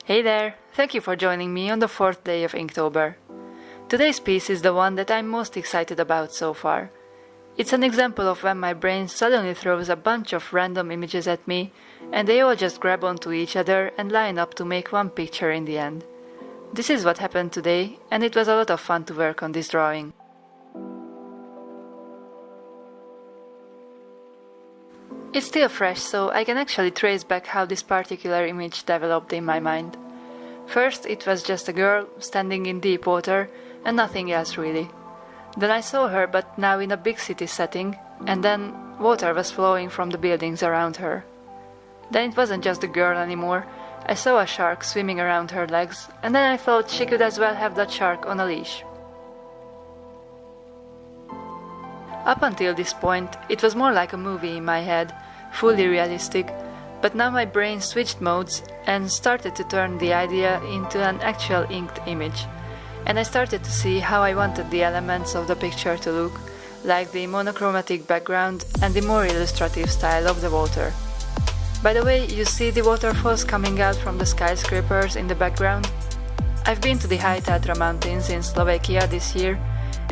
Hey there! Thank you for joining me on the 4th day of Inktober. Today's piece is the one that I'm most excited about so far. It's an example of when my brain suddenly throws a bunch of random images at me, and they all just grab onto each other and line up to make one picture in the end. This is what happened today, and it was a lot of fun to work on this drawing. It's still fresh, so I can actually trace back how this particular image developed in my mind. First, it was just a girl standing in deep water and nothing else really. Then I saw her, but now in a big city setting, and then water was flowing from the buildings around her. Then it wasn't just a girl anymore. I saw a shark swimming around her legs, and then I thought she could as well have that shark on a leash. Up until this point, it was more like a movie in my head, fully realistic, but now my brain switched modes and started to turn the idea into an actual inked image, and I started to see how I wanted the elements of the picture to look, like the monochromatic background and the more illustrative style of the water. By the way, you see the waterfalls coming out from the skyscrapers in the background? I've been to the high Tatra mountains in Slovakia this year,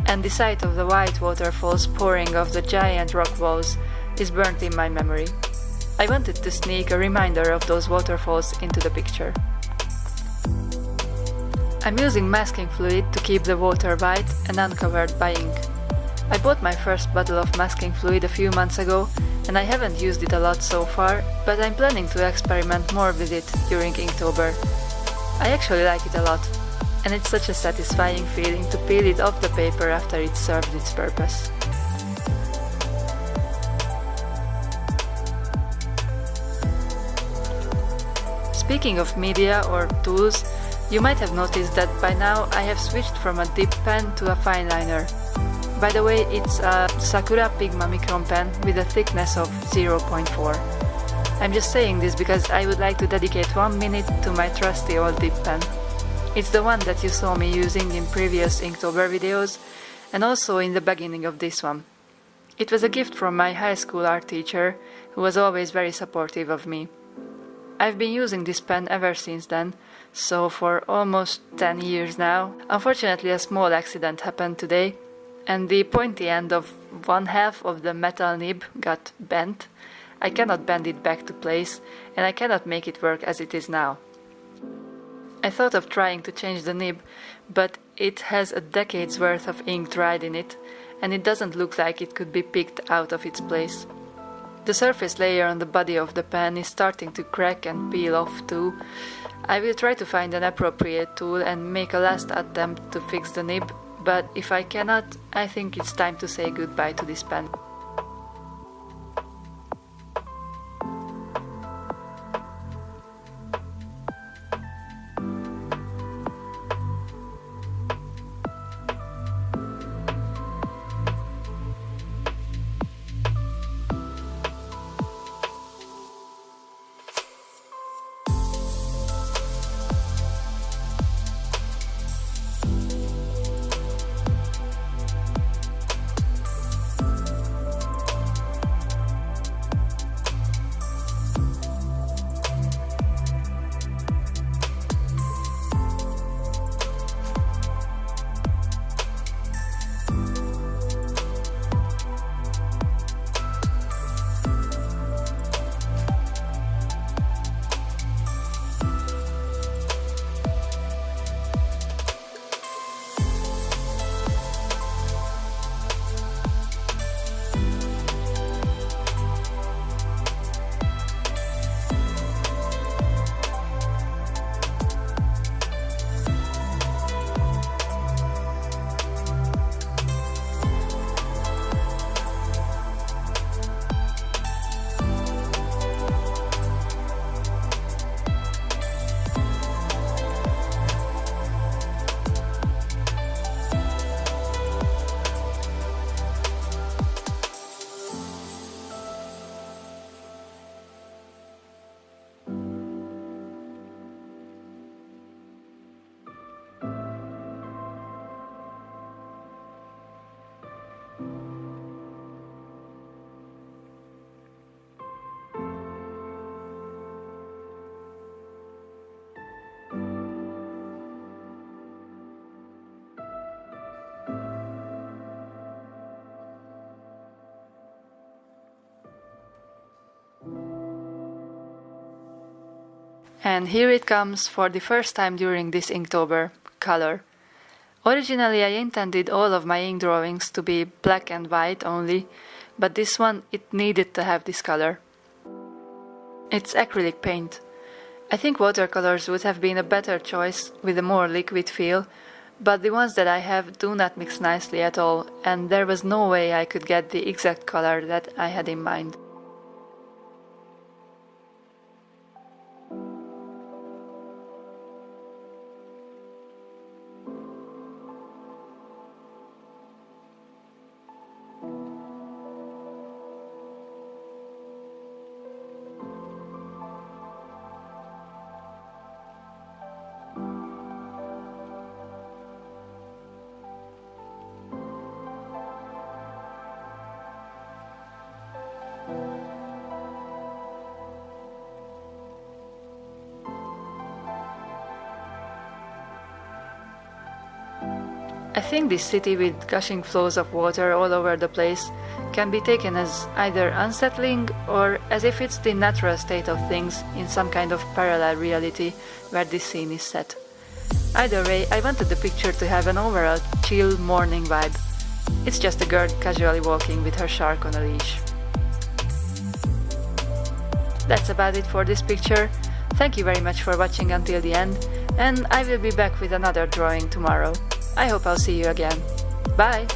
and the sight of the white waterfalls pouring off the giant rock walls is burnt in my memory. I wanted to sneak a reminder of those waterfalls into the picture. I'm using masking fluid to keep the water white and uncovered by ink. I bought my first bottle of masking fluid a few months ago, and I haven't used it a lot so far, but I'm planning to experiment more with it during Inktober. I actually like it a lot, and it's such a satisfying feeling to peel it off the paper after it's served its purpose. Speaking of media or tools, you might have noticed that by now I have switched from a dip pen to a fine liner. By the way, it's a Sakura Pigma Micron pen with a thickness of 0.4. I'm just saying this because I would like to dedicate 1 minute to my trusty old dip pen. It's the one that you saw me using in previous Inktober videos and also in the beginning of this one. It was a gift from my high school art teacher, who was always very supportive of me. I've been using this pen ever since then, so for almost 10 years now. Unfortunately, a small accident happened today, and the pointy end of one half of the metal nib got bent. I cannot bend it back to place, and I cannot make it work as it is now. I thought of trying to change the nib, but it has a decade's worth of ink dried in it, and it doesn't look like it could be picked out of its place. The surface layer on the body of the pen is starting to crack and peel off too. I will try to find an appropriate tool and make a last attempt to fix the nib, but if I cannot, I think it's time to say goodbye to this pen. And here it comes for the first time during this Inktober, color. Originally I intended all of my ink drawings to be black and white only, but this one it needed to have this color. It's acrylic paint. I think watercolors would have been a better choice with a more liquid feel, but the ones that I have do not mix nicely at all, and there was no way I could get the exact color that I had in mind. I think this city with gushing flows of water all over the place can be taken as either unsettling or as if it's the natural state of things in some kind of parallel reality where this scene is set. Either way, I wanted the picture to have an overall chill morning vibe. It's just a girl casually walking with her shark on a leash. That's about it for this picture. Thank you very much for watching until the end, and I will be back with another drawing tomorrow. I hope I'll see you again. Bye!